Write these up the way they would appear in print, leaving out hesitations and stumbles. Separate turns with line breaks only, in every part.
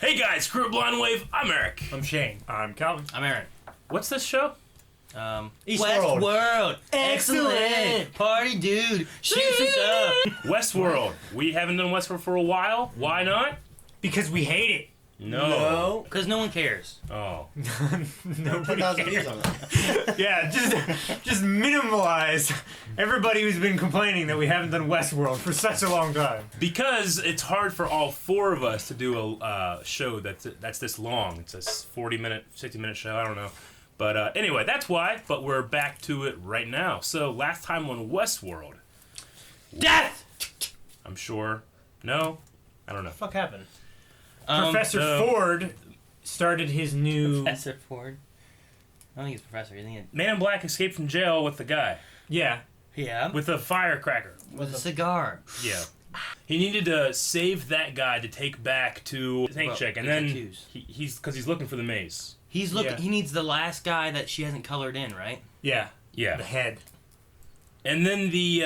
Hey guys, Crew Blind Wave. I'm Eric.
I'm Shane.
I'm Calvin.
I'm Aaron.
What's this show?
Westworld. Excellent. Party dude. Shoot some stuff.
Westworld. We haven't done Westworld for a while. Why not?
Because we hate it.
No.
Because no one cares.
Oh.
Nobody
10,000
cares.
views on that.
Yeah, just minimalize everybody who's been complaining that we haven't done Westworld for such a long time.
Because it's hard for all four of us to do a show that's this long. It's a 40-minute, 60-minute show. I don't know. But anyway, that's why. But we're back to it right now. So last time on Westworld.
Death!
I'm sure. No? I don't know.
What the fuck happened? Professor
no.
Ford started his new...
Professor Ford? I don't think it's Professor. I think it's...
Man in Black escaped from jail with the guy.
Yeah.
Yeah.
With a firecracker.
With a cigar.
Yeah. He needed to save that guy to take back to Tank Check, and then he's looking for the maze.
He's looking.
Yeah.
He needs the last guy that she hasn't colored in, right?
Yeah.
Yeah.
The head.
And then the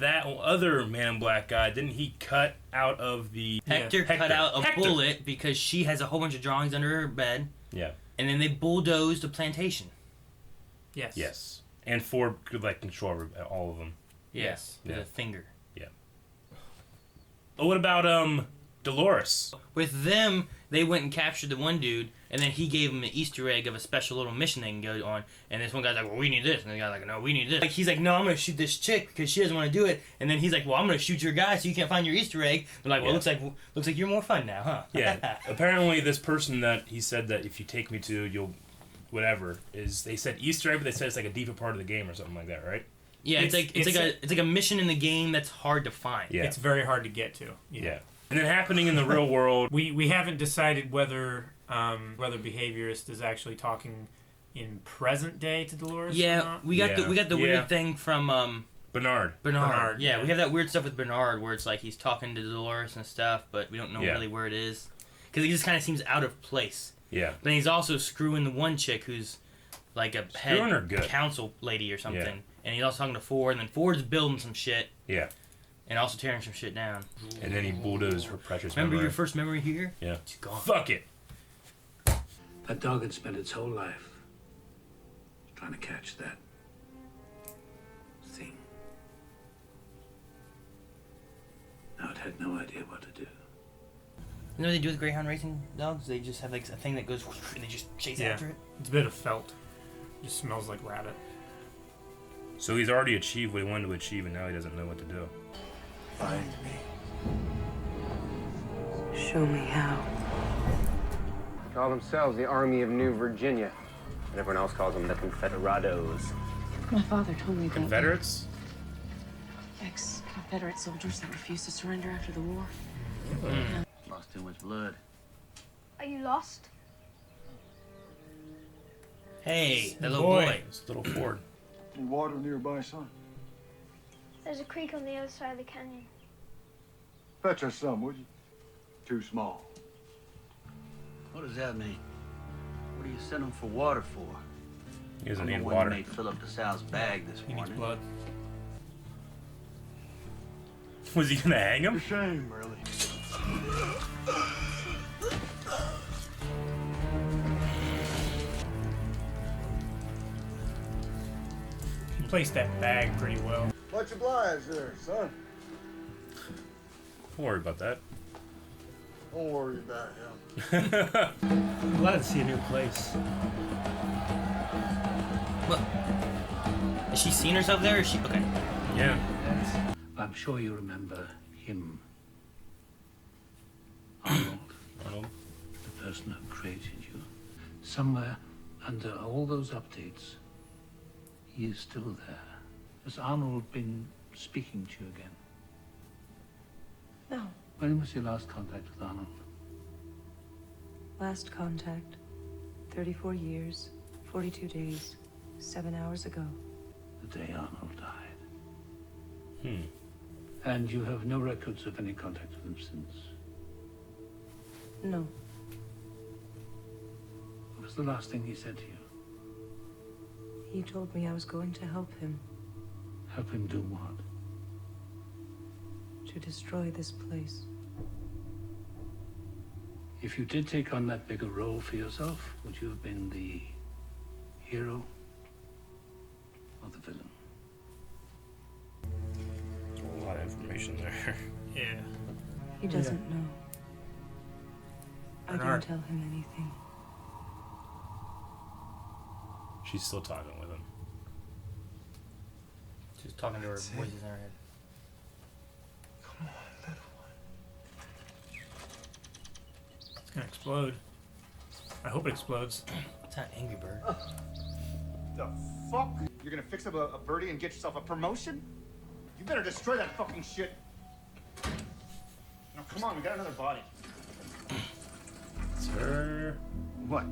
that other Man in Black guy, didn't he cut out of the...
Hector cut out a bullet because she has a whole bunch of drawings under her bed.
Yeah.
And then they bulldozed a plantation.
Yes.
Yes. And Ford could control all of them.
Yes. With
Yeah.
a finger.
Yeah. Oh, what about Dolores?
With them, they went and captured the one dude, and then he gave him an Easter egg of a special little mission they can go on. And this one guy's like, well, we need this. And the guy's like, no, we need this. Like, he's like, no, I'm going to shoot this chick because she doesn't want to do it. And then he's like, well, I'm going to shoot your guy so you can't find your Easter egg. They're like, well, looks like you're more fun now, huh?
Yeah. Apparently, this person that he said that if you take me to, you'll... whatever, is... They said Easter egg, but they said it's like a deeper part of the game or something like that, right?
Yeah, it's like a mission in the game that's hard to find.
Yeah.
It's very hard to get to.
Yeah. And then happening in the real world...
We haven't decided whether Behaviorist is actually talking in present day to Dolores or
Yeah,
not.
we got the weird thing from
Bernard.
Bernard. Yeah,
yeah.
we have that weird stuff with Bernard where it's like he's talking to Dolores and stuff, but we don't know really where it is. Because he just kind of seems out of place.
Yeah.
But he's also screwing the one chick who's like a head council lady or something.
Yeah.
And he's also talking to Ford, and then Ford's building some shit.
Yeah.
And also tearing some shit down.
And then he bulldozed her precious
Remember
memory.
your first memory here?
Yeah.
It's gone.
Fuck it.
That dog had spent its whole life trying to catch that thing. Now it had no idea what to do.
You know what they do with Greyhound racing dogs? They just have like a thing that goes and they just chase after it.
It's a bit of felt. Just smells like rabbit.
So he's already achieved what he wanted to achieve, and now he doesn't know what to do.
Find me.
Show me how.
They call themselves the Army of New Virginia. And everyone else calls them the Confederados.
My father told me that
Confederates?
ex-Confederate soldiers that refused to surrender after the war.
Lost too much blood.
Are you lost?
Hey, the little boy.
It's little Ford.
Any water nearby, son?
There's a creek on the other side of the canyon.
Fetch us some, would you? Too small.
What does that mean? What do you send them for water for?
He doesn't
I'm
need
the one
water.
that made fill up the Sal's bag this
He needs
morning.
blood.
Was he gonna hang
A
him?
shame, really.
He placed that bag pretty well.
Much obliged there, son.
Don't worry about that.
Don't worry about him.
I'm glad to see a new place.
What? Has she seen herself there? Or is she okay?
Yeah.
I'm sure you remember him. Arnold,
Arnold.
the person who created you. Somewhere under all those updates, he is still there. Has Arnold been speaking to you again?
No.
When was your last contact with Arnold?
Last contact. 34 years, 42 days, 7 hours ago.
The day Arnold died.
Hmm.
And you have no records of any contact with him since?
No.
What was the last thing he said to you?
He told me I was going to help him
Help him do what?
to destroy this place.
If you did take on that bigger role for yourself, would you have been the hero or the villain?
A lot of information there.
Yeah.
He doesn't know. I
Bernard.
didn't tell him anything.
She's still talking with him.
She's talking to her voices in her head.
It's gonna explode. I hope it explodes.
It's not Angry Bird.
The fuck? You're gonna fix up a birdie and get yourself a promotion? You better destroy that fucking shit. Now, come on, we got another body.
It's her.
What?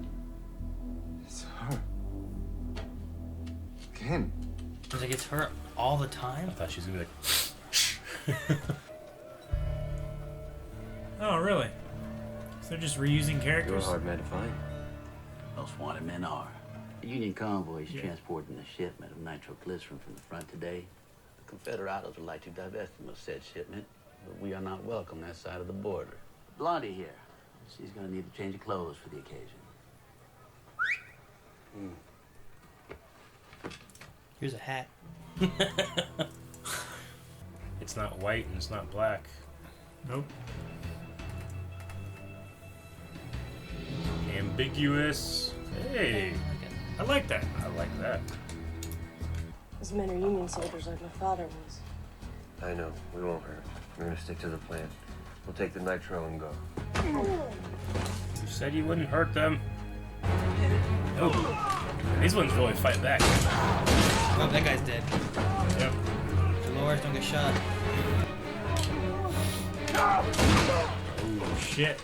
It's her. Again.
It's like it's her all the time.
I thought she was gonna be like.
Oh, really? So they're just reusing
You're a
characters?
hard man to find.
Most wanted men are. The Union convoys
Yeah.
transporting a shipment of nitroglycerin from the front today. The Confederados would like to divest them of said shipment, but we are not welcome that side of the border. Blondie here. She's gonna need to change her clothes for the occasion.
Here's a hat.
It's not white and it's not black.
Nope.
Ambiguous. Hey,
I like that.
I like that.
Those men are Union soldiers like my father was.
I know. We won't hurt. We're gonna stick to the plan. We'll take the nitro and go.
You said you wouldn't hurt them. Oh, these ones really fight back.
Oh, that guy's dead.
Yep.
Dolores, don't get shot.
Oh, shit.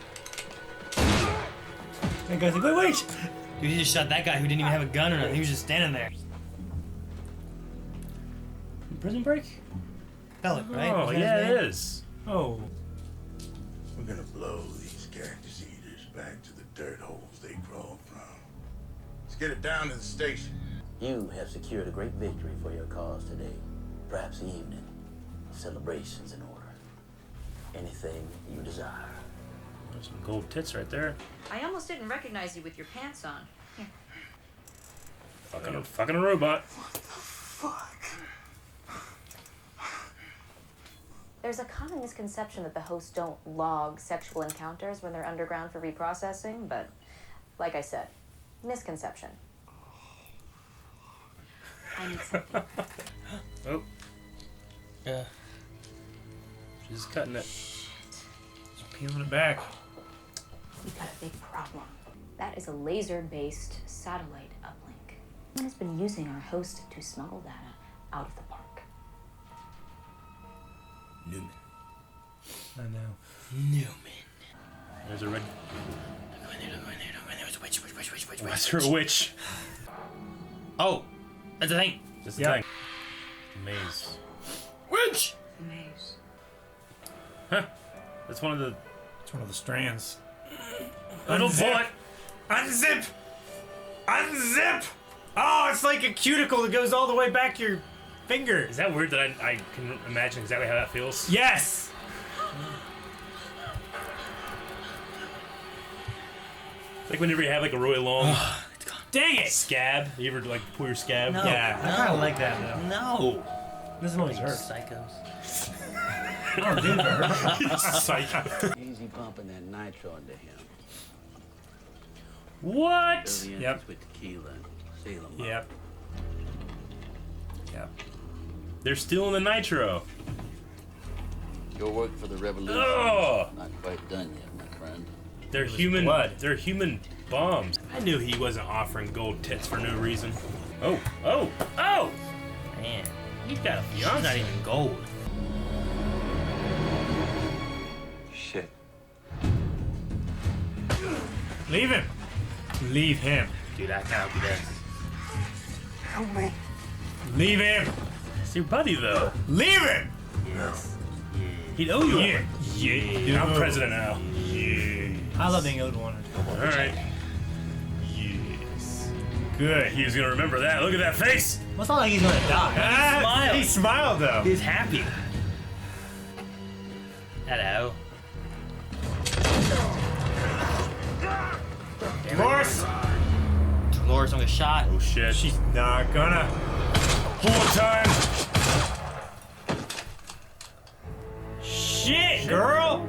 That guy's like, wait!
Dude, he just shot that guy who didn't even have a gun or nothing. He was just standing there.
Prison Break?
Pellet, right?
Oh,
Was that his
yeah,
name?
it is.
Oh.
We're gonna blow these cactus eaters back to the dirt holes they crawled from. Let's get it down to the station.
You have secured a great victory for your cause today. Perhaps an evening of celebrations in order. Anything you desire.
There's some gold tits right there.
I almost didn't recognize you with your pants on. Here.
Fucking a robot.
There's a common misconception that the hosts don't log sexual encounters when they're underground for reprocessing, but like I said, misconception. I need something.
Oh,
Yeah.
she's cutting it.
Peeling it back.
We've got a big problem. That is a laser-based satellite uplink. Someone has been using our host to smuggle data out of the park.
Newman.
I know.
Newman.
There's a red.
Look in there, look in there, look in there. There's a witch.
What's her witch?
Oh, that's a thing.
Just
Yeah.
the thing. Maze.
Witch!
The maze.
Huh. That's one of the
It's one of the strands.
little
Unzip.
bullet.
Unzip! Unzip! Oh, it's like a cuticle that goes all the way back your finger.
Is that weird that I can imagine exactly how that feels?
Yes!
Like whenever you have like a really long
Dang it!
scab. You ever like pull your scab?
No.
Yeah, I kind of like that though.
No.
Doesn't always
You
hurt.
psychos.
Oh, dude, it hurts.
Psycho.
Easy pumping that nitro into him.
What?
Fill the
Yep.
entrance with tequila and seal him up.
Yep. Yep.
They're stealing the nitro.
Your work for the revolution
Oh!
is not quite done yet, my friend.
They're
was
human.
blood.
They're human bombs. I knew he wasn't offering gold tits for no reason. Oh! Oh! Oh!
Man,
He's got a
she's
fiance.
not even gold.
Shit.
Leave him. Leave him.
Dude, I can't be dead.
Help me.
Leave him.
It's your buddy though.
Leave him.
Yes.
He'd owe you.
Yeah. Yeah.
I'm president now.
Yeah. I love being owed one.
All right.
Yes. Good.
He's gonna remember that. Look at that face.
Well, it's not like he's gonna die.
He smiled.
He smiled though.
He's happy. Hello.
course.
Dolores don't get shot.
Oh shit.
She's not gonna.
Full time.
Shit, girl.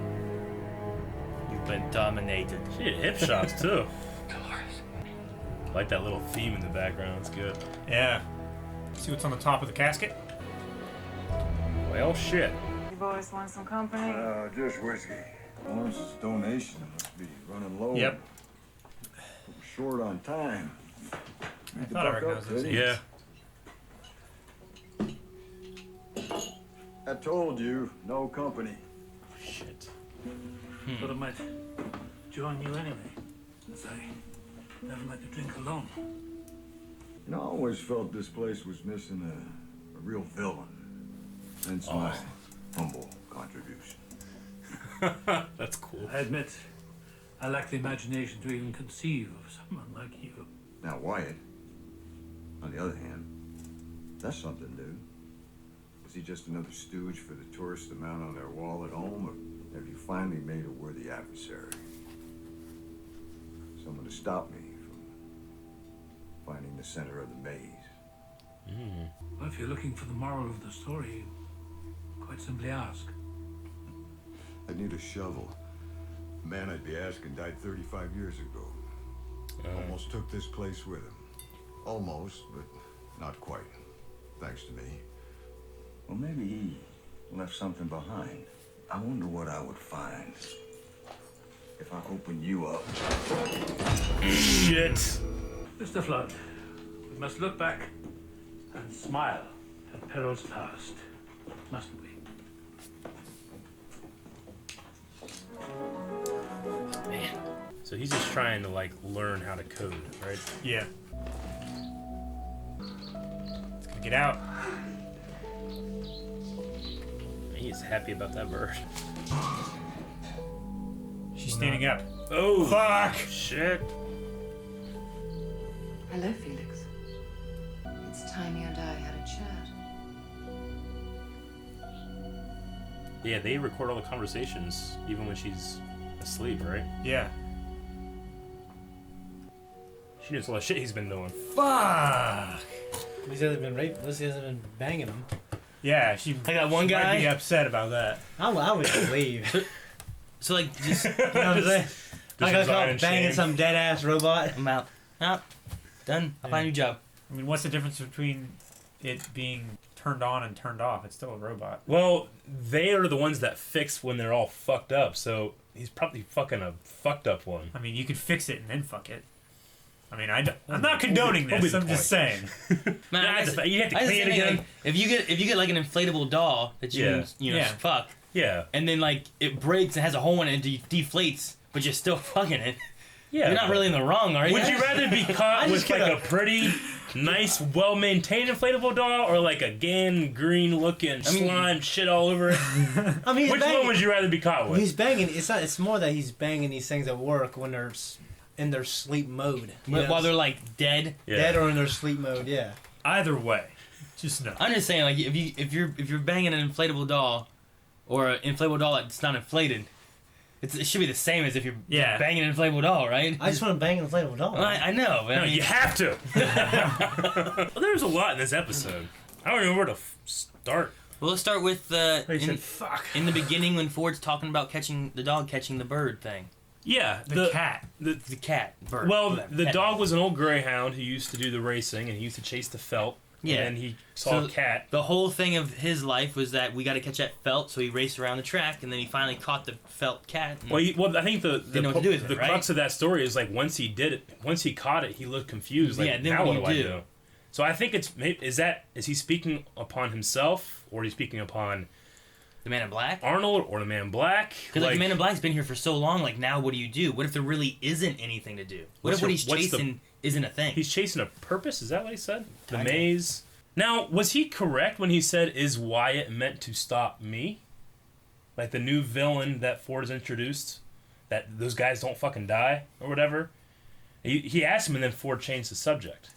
You've been dominated.
She had hip shots too. I like that little theme in the background. It's good.
Yeah. See what's on the top of the casket?
Well, shit.
You boys want some company?
Just whiskey. Lawrence's donation must be running low.
Yep.
We're short on time.
I thought I recognized those.
Yeah.
I told you, no company.
Shit.
But I might join you anyway, as I never like to drink alone.
You know, I always felt this place was missing a real villain. Hence my humble contribution.
That's cool.
I admit, I lack the imagination to even conceive of someone like you.
Now, Wyatt, on the other hand, that's something new. Was he just another stooge for the tourists to mount on their wall at home, or have you finally made a worthy adversary? Someone to stop me from finding the center of the maze.
Well, if you're looking for the moral of the story, quite simply ask.
I'd need a shovel. The man I'd be asking died 35 years ago. Almost took this place with him. Almost, but not quite. Thanks to me. Well, maybe he left something behind. I wonder what I would find if I open you up.
Shit.
Mr. Flood, we must look back and smile at perils past, mustn't we?
Man.
So he's just trying to like learn how to code, right?
Yeah. It's gonna get out.
He's happy about that bird.
She's standing up.
Oh,
fuck!
Shit.
Hello, Felix. It's time you and I had a chat.
Yeah, they record all the conversations even when she's asleep, right?
Yeah.
She knows all the shit he's been doing.
Fuck!
Lizzie hasn't been raping. Lizzie hasn't been banging him.
Yeah, she.
I got one
she
guy.
Might be upset about that.
I would believe.
So like, just
You know what I'm saying? I got caught banging some dead ass robot.
I'm out. Done. I'll find a new job.
I mean, what's the difference between it being turned on and turned off? It's still a robot.
Well, they are the ones that fix when they're all fucked up, so he's probably fucking a fucked up one.
I mean, you could fix it and then fuck it. I mean, I'm not condoning this. I'm just saying.
Man,
Yeah, you have to
I
clean it
think,
again.
like, if you get like an inflatable doll that you
Yeah.
fuck,
Yeah.
and then like it breaks and has a hole in it and deflates, but you're still fucking it.
Yeah.
You're not really in the wrong, are you?
Would you rather be caught with like a pretty nice, well-maintained inflatable doll, or like a gangrene-looking slime shit all over it?
I mean,
which one would you rather be caught with?
He's banging. It's not. It's more that he's banging these things at work when they're in their sleep mode.
While they're like dead,
dead or in their sleep mode. Yeah.
Either way, just no.
I'm just saying, like if you're banging an inflatable doll, or an inflatable doll that's not inflated, it should be the same as if you're banging an inflatable doll, right?
I just want to bang an inflatable doll.
Well, I know, but
No,
I mean,
you have to. Well, there's a lot in this episode. I don't know where to start.
Well, let's start with
fuck.
in the beginning when Ford's talking about catching the bird thing.
Yeah,
the cat.
The cat bird.
Well,
whatever.
the
Pet.
dog was an old greyhound who used to do the racing, and he used to chase the felt.
Yeah.
And then he saw a cat.
The whole thing of his life was that we got to catch that felt, so he raced around the track, and then he finally caught the felt cat.
Well, I think the
know what to do with it, right?
crux of that story is like once he caught it, he looked confused. Like,
Yeah, then
now
what
what
do
do
you
I
do?
do? So I think is he speaking upon himself, or is he speaking upon
the Man in Black,
Arnold, or the Man in Black?
Because like, the Man in Black's been here for so long. Like, now what do you do? What if there really isn't anything to do? What if what he's chasing isn't a thing?
He's chasing a purpose. Is that what he said? The
Kinda.
maze. Now, was he correct when he said, "Is Wyatt meant to stop me?" Like the new villain that Ford has introduced, that those guys don't fucking die or whatever. He asked him, and then Ford changed the subject.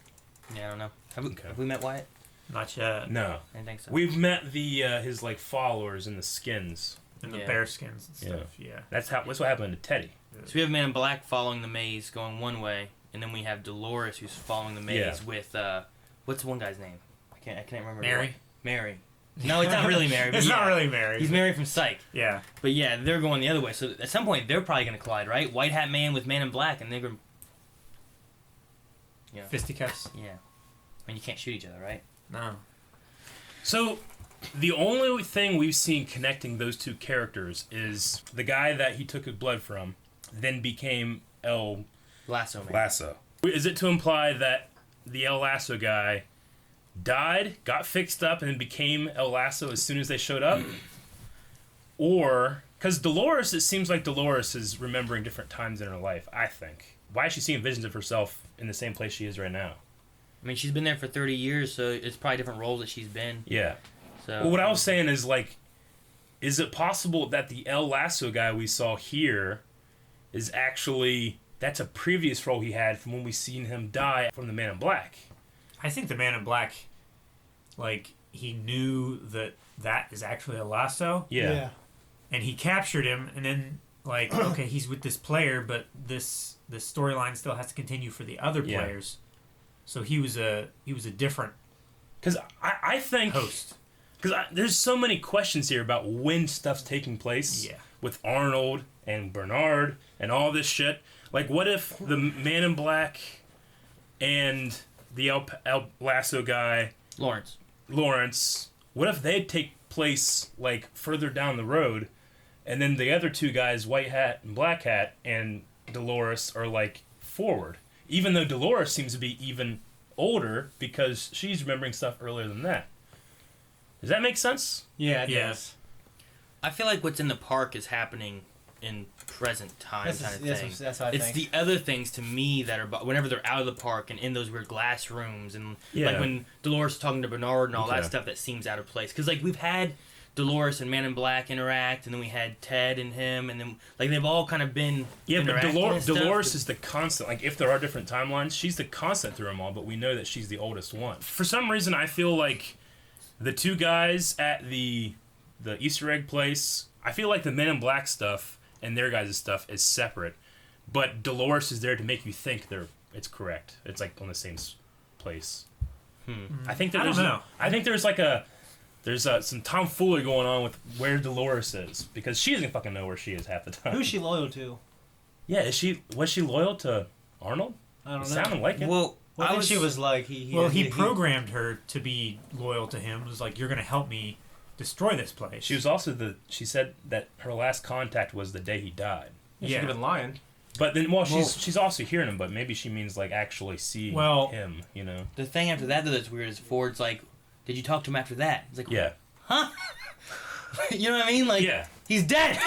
Yeah, I don't know. Have we met Wyatt?
Not yet.
No,
I didn't think so.
We've met the his like followers in the skins.
And the bear skins and stuff. Yeah.
That's what happened to Teddy.
So we have Man in Black following the maze going one way, and then we have Dolores who's following the maze with what's the one guy's name? I can't remember. Mary. No, it's not really Mary.
It's not really Mary.
He's Mary from Psych.
Yeah.
But yeah, they're going the other way. So at some point they're probably gonna collide, right? White Hat Man with Man in Black, and they're gonna
fisticuffs.
Yeah. I mean, you can't shoot each other, right?
No.
So the only thing we've seen connecting those two characters is the guy that he took his blood from, then became El
Lasso Man.
Lasso. Is it to imply that the El Lasso guy died, got fixed up, and then became El Lasso as soon as they showed up? Or, because Dolores, it seems like Dolores is remembering different times in her life, I think. Why is she seeing visions of herself in the same place she is right now?
I mean, she's been there for 30 years, so it's probably different roles that she's been.
Yeah.
So
well, what I was saying is, like, is it possible that the El Lasso guy we saw here is actually, that's a previous role he had from when we seen him die from the Man in Black?
I think the Man in Black, like, he knew that is actually a lasso.
Yeah.
And he captured him, and then, like, okay, he's with this player, but this storyline still has to continue for the other players. So he was a different
because I think
host.
Because there's so many questions here about when stuff's taking place.
Yeah.
With Arnold and Bernard and all this shit. Like, what if the Man in Black and the El Lasso guy, Lawrence, what if they'd take place, like, further down the road, and then the other two guys, White Hat and Black Hat, and Dolores are, like, forward? Even though Dolores seems to be even older because she's remembering stuff earlier than that. Does that make sense?
Yeah, it does.
I feel like what's in the park is happening in present time kind of thing.
That's what I
it's
think.
the other things to me that are whenever they're out of the park and in those weird glass rooms and like when Dolores is talking to Bernard and all that stuff that seems out of place. Because like we've had Dolores and Man in Black interact, and then we had Ted and him, and then like they've all kind of been
but Dolores is the constant. Like if there are different timelines, she's the constant through them all. But we know that she's the oldest one. For some reason, I feel like the two guys at the Easter egg place, I feel like the Men in Black stuff and their guys' stuff is separate, but Dolores is there to make you think it's correct. It's like on the same place. I think
I don't know.
I think there's like there's some tomfoolery going on with where Dolores is because she doesn't fucking know where she is half the time.
Who's she loyal to?
Yeah, was she loyal to Arnold?
I don't know.
Sounded like it.
Well, I think she was like
he programmed her to be loyal to him. It was like, you're gonna help me destroy this place.
She was also she said that her last contact was the day he died.
Yeah. She could have been lying.
But then, she's also hearing him, but maybe she means like actually seeing him, you know.
The thing after that that's weird is Ford's like, did you talk to him after that? He's like,
yeah.
Huh? You know what I mean? Like, he's dead.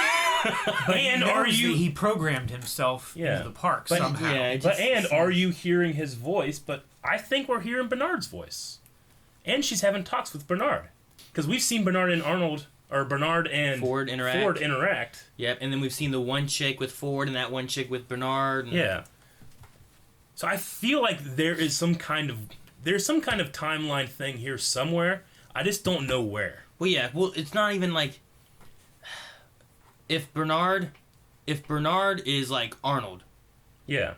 And he programmed himself into the park somehow.
Yeah, are you hearing his voice? But I think we're hearing Bernard's voice. And she's having talks with Bernard. Because we've seen Bernard and Ford interact.
Yep, and then we've seen the one chick with Ford and that one chick with Bernard.
Yeah. So I feel like there's some kind of timeline thing here somewhere. I just don't know where.
Well, yeah. Well, it's not even like if Bernard is like Arnold.
Yeah.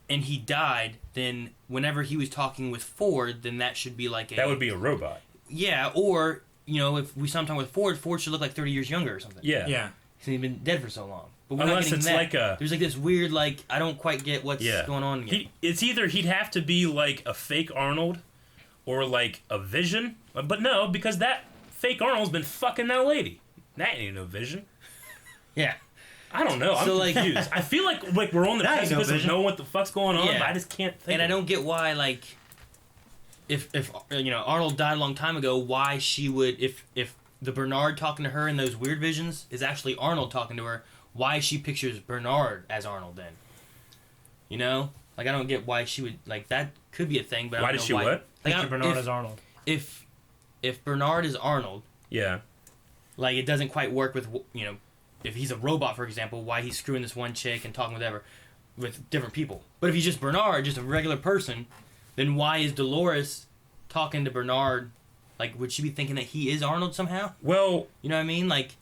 And he died, then whenever he was talking with Ford, then that should be like
that would be a robot.
Yeah, or, you know, if we saw him talking with Ford should look like 30 years younger or something.
Yeah.
Yeah.
He's been dead for so long. But we're
Unless
not
it's
that.
like
There's like this weird, like, I don't quite get what's going on here.
It's either he'd have to be like a fake Arnold or like a Vision. But no, because that fake Arnold's been fucking that lady. That ain't no Vision.
Yeah.
I don't know. I'm confused. I feel like we're on the precipice of knowing what the fuck's going on, but I just can't think.
And I don't get why, like, if you know, Arnold died a long time ago, why she would, if the Bernard talking to her in those weird visions is actually Arnold talking to her, why she pictures Bernard as Arnold then? You know? Like, I don't get why she would, like, that could be a thing, but I don't know why.
What?
Picture Bernard as Arnold.
If Bernard is Arnold,
yeah,
like, it doesn't quite work with, you know, if he's a robot, for example, why he's screwing this one chick and talking with different people. But if he's just Bernard, just a regular person, then why is Dolores talking to Bernard? Like, would she be thinking that he is Arnold somehow?
Well,
you know what I mean? Like,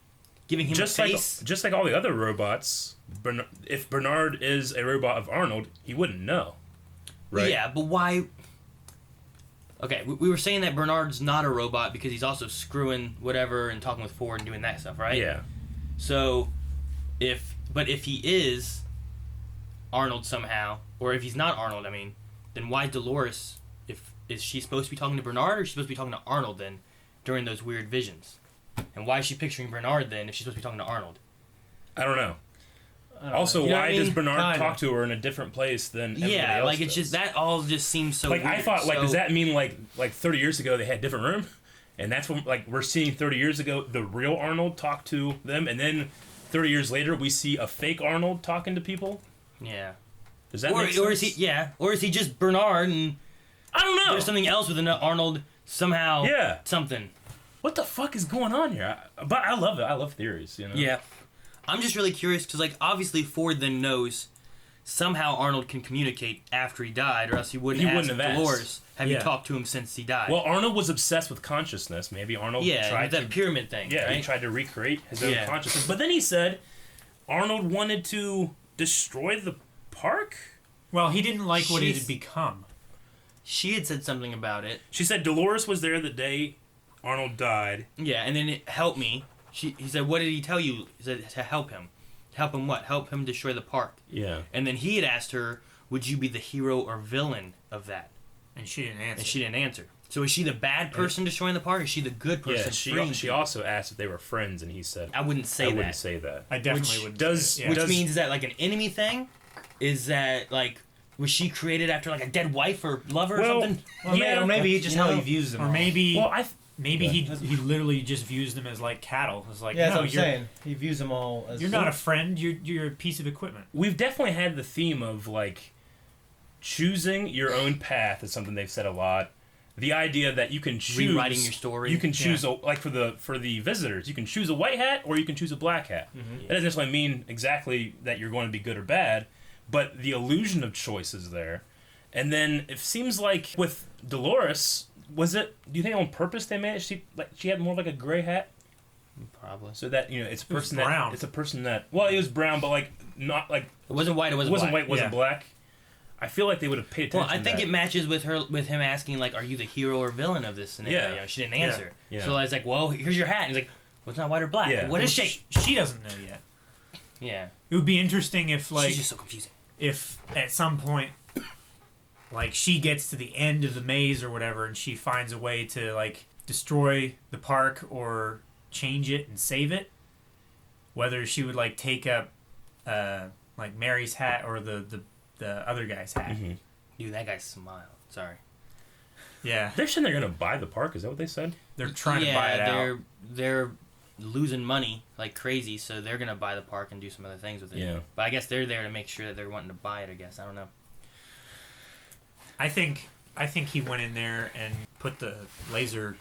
giving him
just
a
like
face.
just like all the other robots. If Bernard is a robot of Arnold, he wouldn't know, right?
Yeah, but why? Okay, we were saying that Bernard's not a robot because he's also screwing whatever and talking with Ford and doing that stuff, right?
Yeah.
So, if he is Arnold somehow, or if he's not Arnold, I mean, then why Dolores? Is she supposed to be talking to Bernard, or is she supposed to be talking to Arnold then during those weird visions? And why is she picturing Bernard then if she's supposed to be talking to Arnold?
I don't know. Also,
You know
why
what I
does
mean?
Bernard talk to her in a different place than everybody
Yeah,
else
like it's
does?
just that all just seems so.
Like
weird.
I thought, like
So-
does that mean like 30 years ago they had different room, and that's when like we're seeing 30 years ago the real Arnold talk to them, and then 30 years later we see a fake Arnold talking to people.
Yeah.
Does that
or,
make sense?
or is he? Yeah. Or is he just Bernard and
I don't know.
There's something else with Arnold somehow.
Yeah.
Something.
What the fuck is going on here? But I love it. I love theories. You know.
Yeah. I'm just really curious because, like, obviously Ford then knows somehow Arnold can communicate after he died, or else he wouldn't ask
have asked.
Dolores, have you talked to him since he died?
Well, Arnold was obsessed with consciousness. Maybe Arnold tried
that
to,
pyramid thing.
Yeah,
right?
he tried to recreate his own
Yeah.
consciousness. But then he said Arnold wanted to destroy the park.
Well, he didn't like what it
She's-
had become.
She had said something about it.
She said Dolores was there the day Arnold died.
Yeah, and then it helped me. He said, what did he tell you? He said, to help him. Help him what? Help him destroy the park.
Yeah.
And then he had asked her, would you be the hero or villain of that?
And she didn't answer.
And she didn't answer. So is she the bad person destroying the park, or is she the good person
Yeah,
freeing
she
people?
also asked if they were friends, and he said,
I wouldn't say
I
that.
wouldn't say that.
I definitely
Which
would.
does-
yeah.
Which
does-
means, is that like an enemy thing? Is that like, was she created after like a dead wife or lover or something?
Well,
Yeah,
maybe it's just
you
how
know?
he views them.
Or
all.
maybe,
Well,
maybe he literally just views them as like cattle. It's like,
Yeah, that's
no,
what I'm
you're,
saying. He views them all as.
you're not a friend. You're a piece of equipment.
We've definitely had the theme of like choosing your own path is something they've said a lot. The idea that you can choose
Rewriting your story.
You can choose like for the visitors, you can choose a white hat or you can choose a black hat. That doesn't necessarily mean exactly that you're going to be good or bad, but the illusion of choice is there. And then it seems like with Dolores, was it? Do you think on purpose they made it? She had more like a gray hat,
Probably.
so that it's a
was
person
brown.
that it's a person that it was brown, but like not like
It wasn't white. It wasn't,
it wasn't
black.
white, wasn't
Yeah.
black. I feel like they would have paid attention.
Well, I think
to
it
that.
matches with him asking like, "Are you the hero or villain of this scenario?"
Yeah.
You know, she didn't answer.
Yeah.
So I was like, "Well, here's your hat." And he's like, "Well, it's not white or black.
Yeah.
What is
Well,
she?"
She doesn't know yet.
Yeah.
It would be interesting if like
She's just so confusing.
if at some point like she gets to the end of the maze or whatever and she finds a way to like destroy the park or change it and save it, whether she would like take up like Mary's hat or the other guy's hat.
Mm-hmm.
Dude, that guy smiled. Sorry.
Yeah,
They're saying they're gonna buy the park. Is that what they said?
they're trying to buy it out.
They're losing money like crazy, so they're gonna buy the park and do some other things with it.
Yeah.
But I guess they're there to make sure that they're wanting to buy it. I guess I don't know.
I think he went in there and put the laser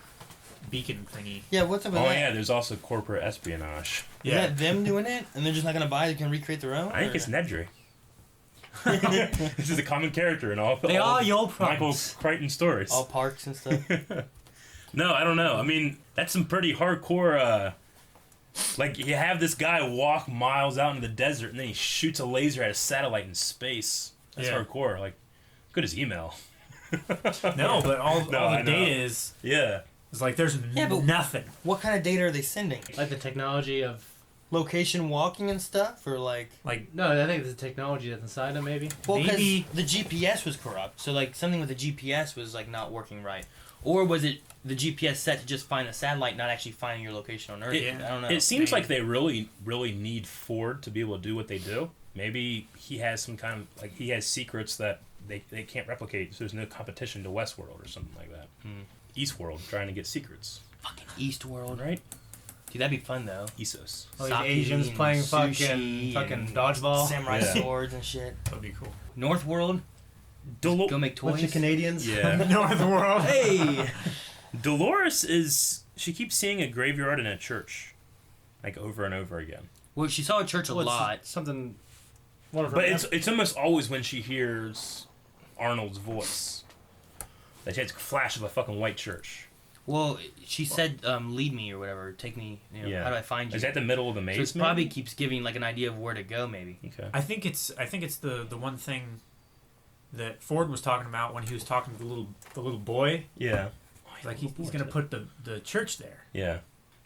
beacon thingy.
Yeah. What's up with
Oh
that?
yeah, there's also corporate espionage.
Is that them doing it, and they're just not gonna buy it? They can recreate their own.
I think
or-
it's Nedry. This is a common character in all.
They are your
Michael
problems.
Crichton stories.
all parks and stuff.
No, I don't know. I mean, that's some pretty hardcore. Like you have this guy walk miles out into the desert, and then he shoots a laser at a satellite in space. That's
Yeah.
hardcore. Like, good as email.
No, but all
No, I
the
know.
data is
Yeah.
like there's
Yeah, but-
nothing.
What kind of data are they sending?
Like the technology of.
Location walking and stuff, or like?
Like
No, I think it's the technology that's inside them, maybe.
Well, because
Maybe-
the GPS was corrupt, so like something with the GPS was like not working right, or was it the GPS set to just find a satellite, not actually finding your location on Earth? I don't know.
It seems like they really, really need Ford to be able to do what they do. Maybe he has some kind of he has secrets that they can't replicate. So there's no competition to Westworld or something like that. Eastworld trying to get secrets,
fucking Eastworld,
right?
Dude, that'd be fun though.
Esos.
All these
Sake
Asians
and
playing
sushi
fucking
and
dodgeball.
samurai
Yeah.
swords and shit.
that'd be cool.
Northworld, go make toys.
Bunch of Canadians.
Yeah.
North World.
Hey.
Dolores she keeps seeing a graveyard and a church, like over and over again.
Well, she saw a church a
What's
lot.
Something. One of her.
But it's almost always when she hears Arnold's voice that she has a flash of a fucking white church.
Well, she said, "Lead me" or whatever. Take me. You know,
Yeah.
How do I find you?
Is that the middle of the maze?
So it probably keeps giving like an idea of where to go. Maybe.
Okay.
I think it's the one thing that Ford was talking about when he was talking to the little boy.
Yeah.
Like he's going to put the church there.
Yeah.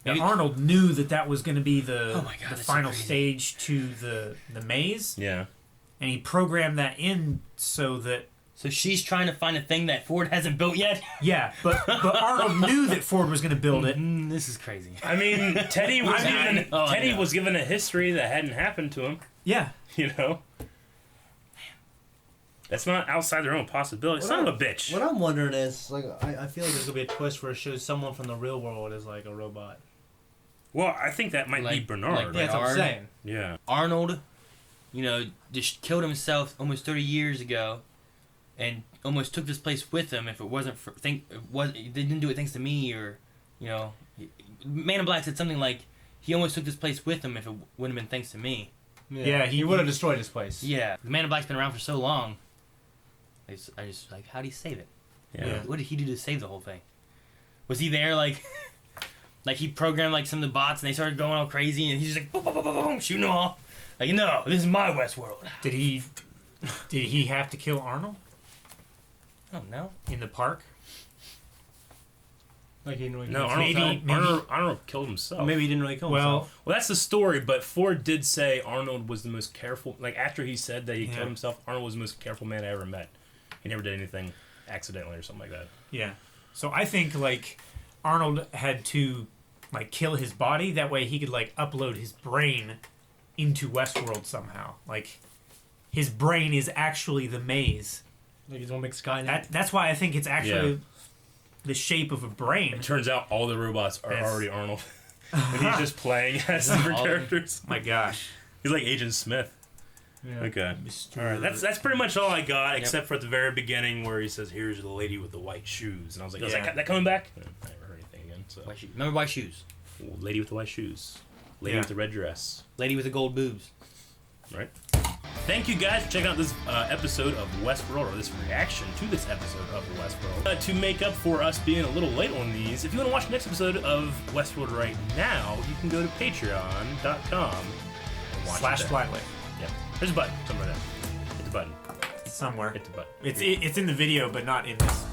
Now, Arnold knew that was going to be the
Oh my God, that's so
final
crazy.
stage to the maze.
Yeah.
And he programmed that in so that.
So she's trying to find a thing that Ford hasn't built yet.
Yeah, but Arnold knew that Ford was going to build it.
This is crazy.
I mean, Teddy was given
I know.
was given a history that hadn't happened to him.
Yeah.
You know. That's not outside their own possibility. Son of a bitch.
What I'm wondering is, like, I feel like there's gonna be a twist where it shows someone from the real world as like a robot.
Well, I think that might be Bernard.
Yeah, that's what I'm saying.
Yeah.
Arnold, you know, just killed himself almost 30 years ago, and almost took this place with him. If it wasn't for they didn't do it thanks to me, or, you know, Man in Black said something like he almost took this place with him if it wouldn't have been thanks to me.
Yeah, he would have destroyed this place.
Yeah, the Man in Black's been around for so long. I just like, how did he save it?
Yeah.
What did he do to save the whole thing? Was he there like, like he programmed like some of the bots and they started going all crazy and he's just like boom, boom, boom, boom, boom, shooting them all? Like, no, this is my Westworld.
Did he have to kill Arnold?
I don't know.
In the park?
Like he didn't really
No,
kill himself.
Arnold killed himself.
Maybe he didn't really kill himself.
Well, that's the story, but Ford did say Arnold was the most careful. Like, after he said that he
Yeah.
killed himself, Arnold was the most careful man I ever met. He never did anything accidentally or something like that.
Yeah. So I think, like, Arnold had to, like, kill his body. That way he could, like, upload his brain into Westworld somehow. Like, his brain is actually the maze.
Like he's gonna make Skynet.
That's why I think it's actually the shape of a brain.
It turns out all the robots are
Yes.
already Arnold. And he's just playing as different characters.
My gosh.
He's like Agent Smith.
Yeah.
Okay. All right. That's pretty much all I got, except for at the very beginning where he says, "Here's the lady with the white shoes," and I was like, "Is that coming back?" I never heard anything again. So.
White shoes. Remember white shoes?
Lady with the white shoes. Lady with the red dress.
Lady with the gold boobs.
Right. Thank you guys for checking out this episode of Westworld, or this reaction to this episode of Westworld. To make up for us being a little late on these, if you want to watch the next episode of Westworld right now, you can go to patreon.com and watch
/Flatway.
Yep. There's a button somewhere there. Hit the button.
It's somewhere.
Hit the button.
It's in the video, but not in this.